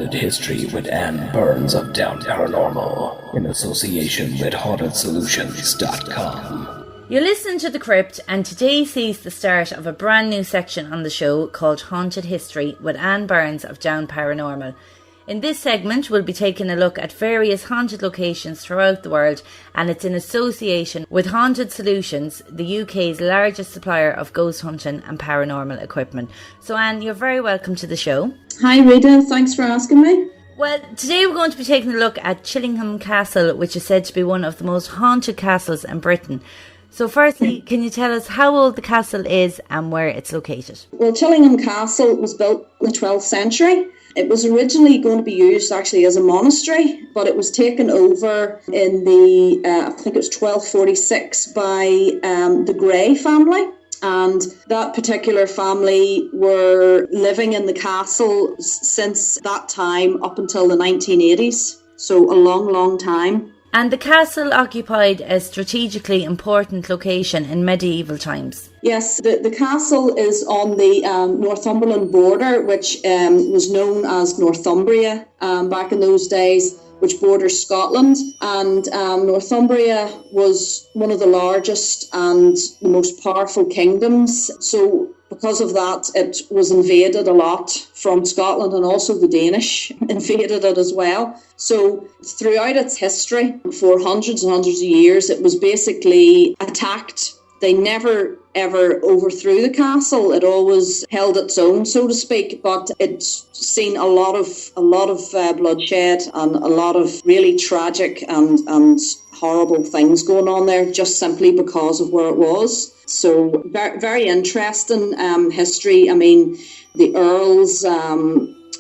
Haunted History with Anne Burns of Down Paranormal, in association with HauntedSolutions.com. You're listening to The Crypt, and today sees the start of a brand new section on the show called Haunted History with Anne Burns of Down Paranormal. In this segment, we'll be taking a look at various haunted locations throughout the world, and it's in association with Haunted Solutions, the UK's largest supplier of ghost hunting and paranormal equipment. So Anne, you're very welcome to the show. Hi Rita, thanks for asking me. Well, today we're going to be taking a look at Chillingham Castle, which is said to be one of the most haunted castles in Britain. So firstly, can you tell us how old the castle is and where it's located? Well, Chillingham Castle was built in the 12th century. It was originally going to be used actually as a monastery, but it was taken over in the, I think it was 1246 by the Grey family. And that particular family were living in the castle since that time up until the 1980s. So a long, long time. And the castle occupied a strategically important location in medieval times. Yes, the castle is on the Northumberland border, which was known as Northumbria back in those days, which borders Scotland. And Northumbria was one of the largest and the most powerful kingdoms. So because of that, it was invaded a lot from Scotland, and also the Danish invaded it as well. So throughout its history, for hundreds and hundreds of years, it was basically attacked. They never ever overthrew the castle. It always held its own, so to speak, but it's seen a lot of bloodshed and a lot of really tragic and horrible things going on there, just simply because of where it was. So very, very interesting history. I mean, the earls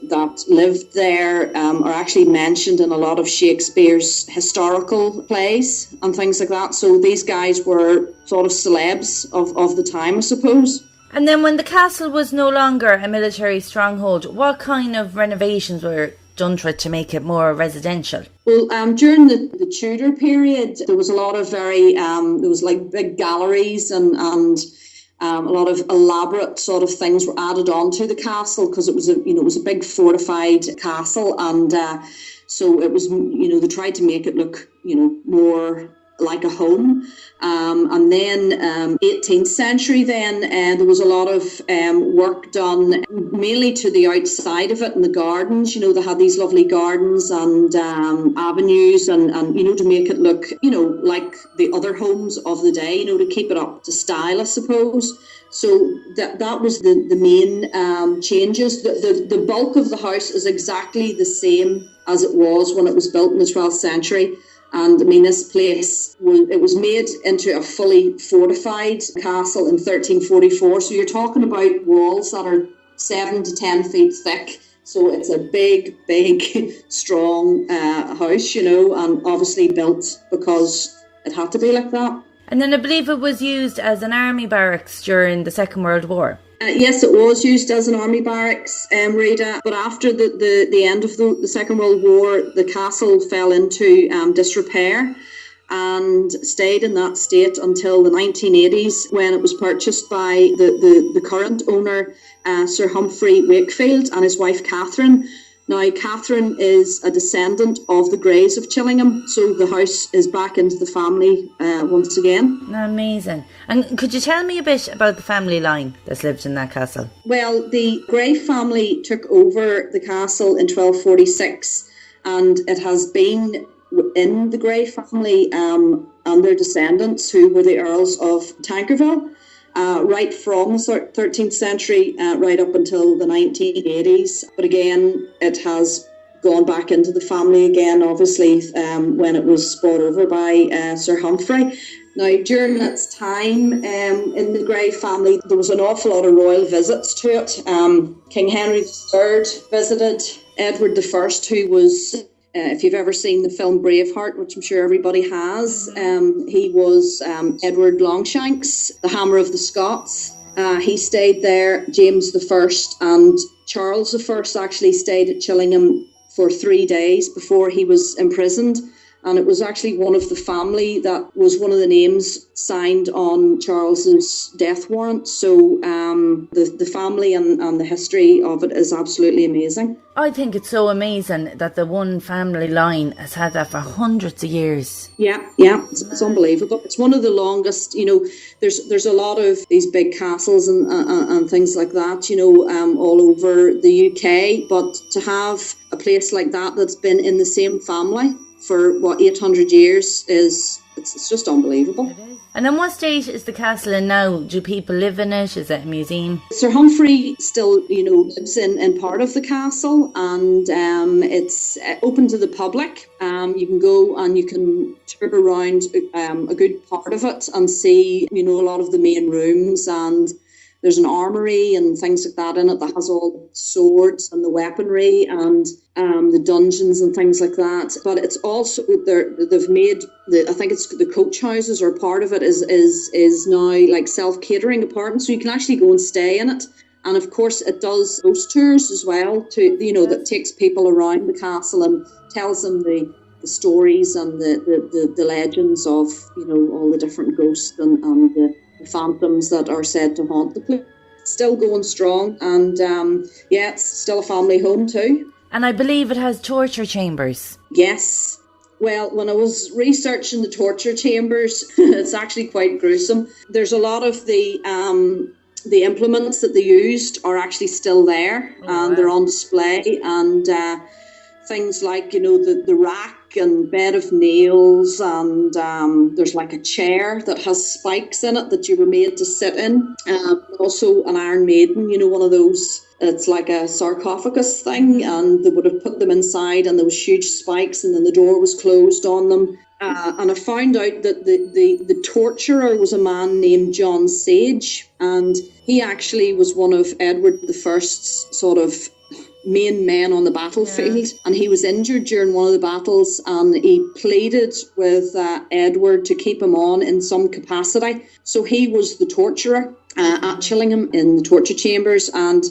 that lived there are actually mentioned in a lot of Shakespeare's historical plays and things like that. So these guys were sort of celebs of the time, I suppose. And then when the castle was no longer a military stronghold, what kind of renovations were done to it to make it more residential? Well, during the Tudor period, there was a lot of there was like big galleries and a lot of elaborate sort of things were added on to the castle, because it was a big fortified castle, and so it was, they tried to make it look, more like a home. And then 18th century, then there was a lot of work done mainly to the outside of it and the gardens. They had these lovely gardens and avenues and to make it look, like the other homes of the day, to keep it up to style, I suppose. So that was the main changes. The bulk of the house is exactly the same as it was when it was built in the 12th century. And I mean, this place, it was made into a fully fortified castle in 1344. So you're talking about walls that are 7 to 10 feet thick. So it's a big, strong house, and obviously built because it had to be like that. And then I believe it was used as an army barracks during the Second World War. Yes, it was used as an army barracks, Rita, but after the end of the Second World War, the castle fell into disrepair and stayed in that state until the 1980s, when it was purchased by the current owner, Sir Humphrey Wakefield, and his wife Catherine. Now, Catherine is a descendant of the Greys of Chillingham, so the house is back into the family once again. Amazing. And could you tell me a bit about the family line that's lived in that castle? Well, the Grey family took over the castle in 1246, and it has been in the Grey family and their descendants, who were the Earls of Tankerville, right from the 13th century right up until the 1980s. But again, it has gone back into the family again, obviously, when it was bought over by Sir Humphrey. Now, during its time in the Grey family, there was an awful lot of royal visits to it. King Henry III visited, Edward I, who was... if you've ever seen the film Braveheart, which I'm sure everybody has, he was Edward Longshanks, the Hammer of the Scots. He stayed there. James I and Charles I actually stayed at Chillingham for 3 days before he was imprisoned. And it was actually one of the family that was one of the names signed on Charles's death warrant. So the family and the history of it is absolutely amazing. I think it's so amazing that the one family line has had that for hundreds of years. Yeah, it's unbelievable. It's one of the longest, there's a lot of these big castles and things like that, all over the UK. But to have a place like that that's been in the same family for 800 years it's just unbelievable. And in what state is the castle in now? Do people live in it? Is it a museum? Sir Humphrey still, lives in part of the castle, and it's open to the public. You can go and you can tour around a good part of it and see, a lot of the main rooms, and there's an armoury and things like that in it that has all the swords and the weaponry and the dungeons and things like that. But it's also they've made I think it's the coach houses, or part of it is now like self-catering apartments, so you can actually go and stay in it. And of course, it does ghost tours as well, that takes people around the castle and tells them the stories and the legends of all the different ghosts and the phantoms that are said to haunt the place. Still going strong, and it's still a family home too. And I believe it has torture chambers. Yes. Well, when I was researching the torture chambers, it's actually quite gruesome. There's a lot of the implements that they used are actually still there, and they're on display, and things like, the rack and bed of nails, and there's like a chair that has spikes in it that you were made to sit in. Also an Iron Maiden, one of those, it's like a sarcophagus thing, and they would have put them inside, and there was huge spikes, and then the door was closed on them. And I found out that the torturer was a man named John Sage, and he actually was one of Edward I's sort of main men on the battlefield, and he was injured during one of the battles, and he pleaded with Edward to keep him on in some capacity. So he was the torturer at Chillingham in the torture chambers, and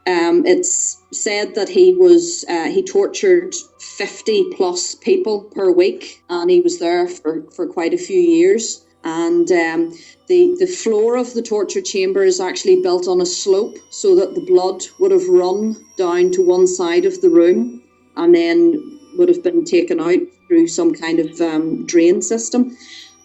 it's said that he tortured 50 plus people per week, and he was there for quite a few years. And the floor of the torture chamber is actually built on a slope, so that the blood would have run down to one side of the room and then would have been taken out through some kind of drain system.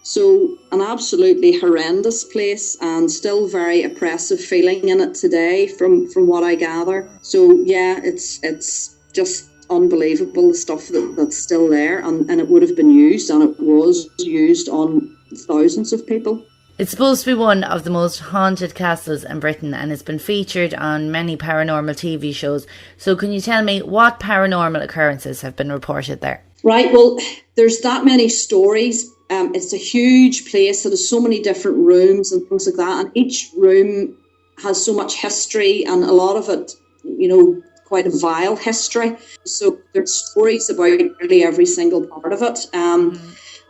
So an absolutely horrendous place, and still very oppressive feeling in it today from what I gather. So yeah, it's just unbelievable, the stuff that's still there, and it would have been used, and it was used on thousands of people. It's supposed to be one of the most haunted castles in Britain, and it's been featured on many paranormal TV shows. So can you tell me what paranormal occurrences have been reported there? Right, well, there's that many stories. It's a huge place that has so many different rooms and things like that, and each room has so much history, and a lot of it, quite a vile history. So there's stories about nearly every single part of it.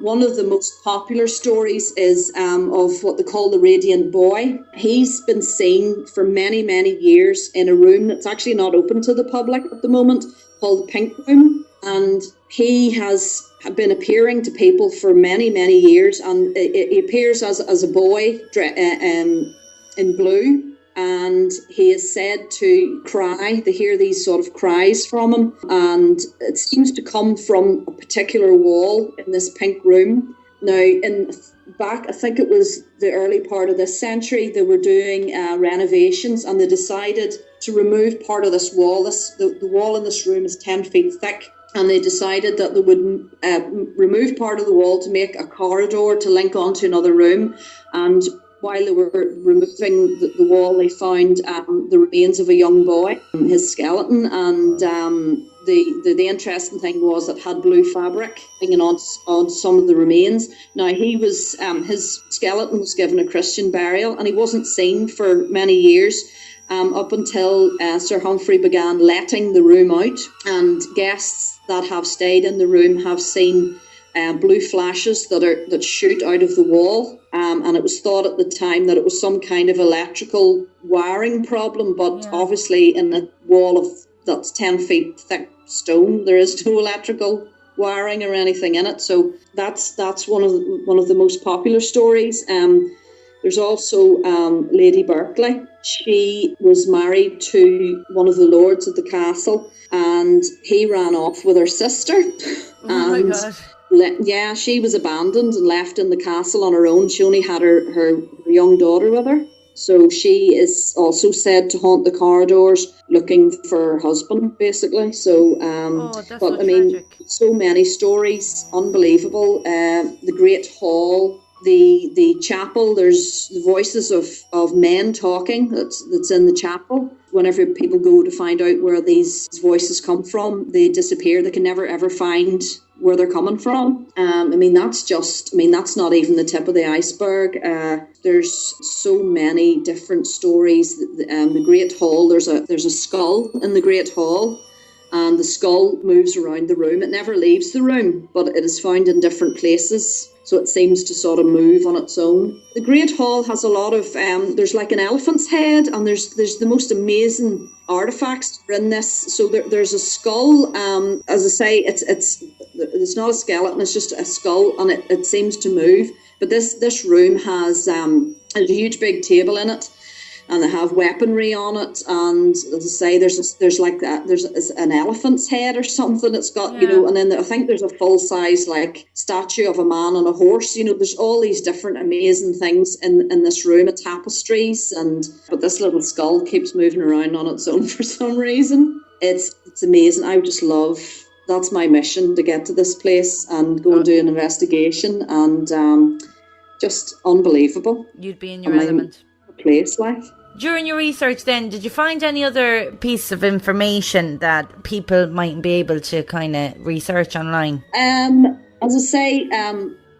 One of the most popular stories is of what they call the Radiant Boy. He's been seen for many, many years in a room that's actually not open to the public at the moment, called the Pink Room. And he has been appearing to people for many, many years. And he appears as a boy in blue. And he is said to cry. They hear these sort of cries from him, and it seems to come from a particular wall in this pink room. Now, I think it was the early part of this century, they were doing renovations, and they decided to remove part of this wall. The wall in this room is 10 feet thick, and they decided that they would remove part of the wall to make a corridor to link onto another room. And while they were removing the wall, they found the remains of a young boy, his skeleton, and the interesting thing was it had blue fabric hanging on some of the remains. Now, he was his skeleton was given a Christian burial, and he wasn't seen for many years, up until Sir Humphrey began letting the room out, and guests that have stayed in the room have seen blue flashes that shoot out of the wall, and it was thought at the time that it was some kind of electrical wiring problem, but obviously in a wall that's 10 feet thick stone, there is no electrical wiring or anything in it. So that's one of the most popular stories. There's also Lady Berkeley. She was married to one of the lords of the castle, and he ran off with her sister. Oh my God. Yeah, she was abandoned and left in the castle on her own. She only had her young daughter with her. So she is also said to haunt the corridors looking for her husband, basically. So, that's but so I mean, tragic. so many stories, unbelievable. The Great Hall, the chapel, there's the voices of men talking that's in the chapel. Whenever people go to find out where these voices come from, they disappear. They can never ever find where they're coming from. That's not even the tip of the iceberg. There's so many different stories. The Great Hall, there's a skull in the Great Hall, and the skull moves around the room. It never leaves the room, but it is found in different places. So it seems to sort of move on its own. The Great Hall has a lot of, there's like an elephant's head, and there's the most amazing artifacts in this. So there's a skull, as I say, it's not a skeleton, it's just a skull, and it seems to move. But this room has a huge big table in it, and they have weaponry on it, and as I say, there's an elephant's head or something. It's got, and then I think there's a full size like statue of a man on a horse. There's all these different amazing things in this room, tapestries, but this little skull keeps moving around on its own for some reason. It's amazing. I would just love. That's my mission, to get to this place and go and do an investigation, and just unbelievable. You'd be in your element. Place like. During your research then, did you find any other piece of information that people might be able to kind of research online? As I say,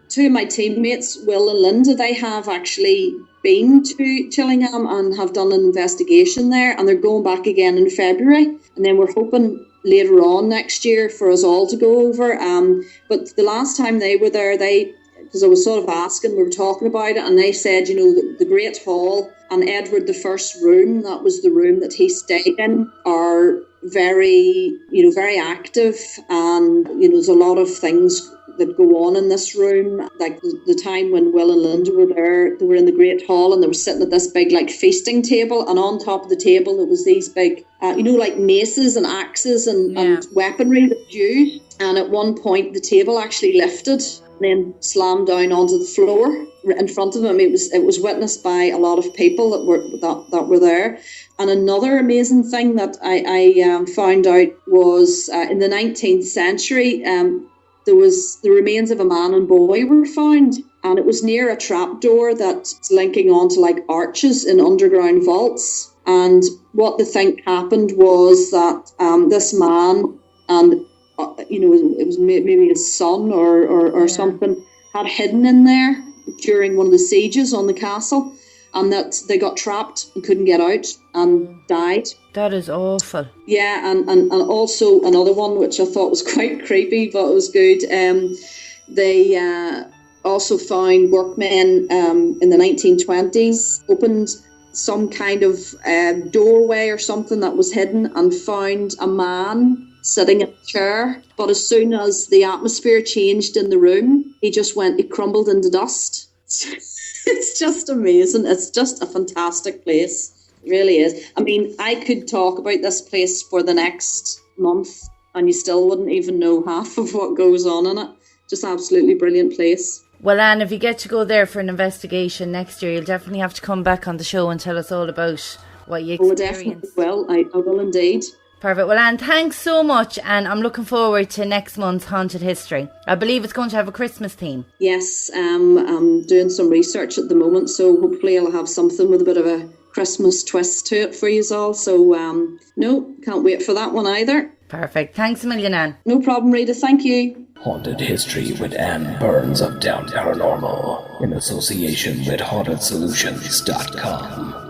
two of my teammates, Will and Linda, they have actually been to Chillingham and have done an investigation there, and they're going back again in February, and then we're hoping later on next year for us all to go over. But the last time they were there, because I was sort of asking, we were talking about it, and they said, the Great Hall and Edward I's room, that was the room that he stayed in, are very, very active, and, there's a lot of things that go on in this room. Like the time when Will and Linda were there, they were in the Great Hall, and they were sitting at this big like feasting table, and on top of the table there was these big, like maces and axes and weaponry that was used. And at one point the table actually lifted and then slammed down onto the floor in front of him. It was witnessed by a lot of people that were there. And another amazing thing that I found out was in the 19th century, there was the remains of a man and boy were found, and it was near a trapdoor that's linking onto like arches in underground vaults. And what they think happened was that this man and it was maybe his son or something had hidden in there during one of the sieges on the castle, and that they got trapped and couldn't get out and died. That is awful. Yeah, and also another one which I thought was quite creepy, but it was good. They also found workmen in the 1920s opened some kind of doorway or something that was hidden and found a man sitting in a chair. But as soon as the atmosphere changed in the room, he crumbled into dust. It's just amazing. It's just a fantastic place. It really is. I mean, I could talk about this place for the next month and you still wouldn't even know half of what goes on in it. Just absolutely brilliant place. Well, Anne, if you get to go there for an investigation next year, you'll definitely have to come back on the show and tell us all about what you experienced. Oh, definitely will. I will indeed. Perfect. Well, Anne, thanks so much, and I'm looking forward to next month's Haunted History. I believe it's going to have a Christmas theme. Yes, I'm doing some research at the moment, so hopefully I'll have something with a bit of a Christmas twist to it for you all. So, no, can't wait for that one either. Perfect. Thanks a million, Anne. No problem, Rita. Thank you. Haunted History with Anne Burns of Down Paranormal in association with HauntedSolutions.com.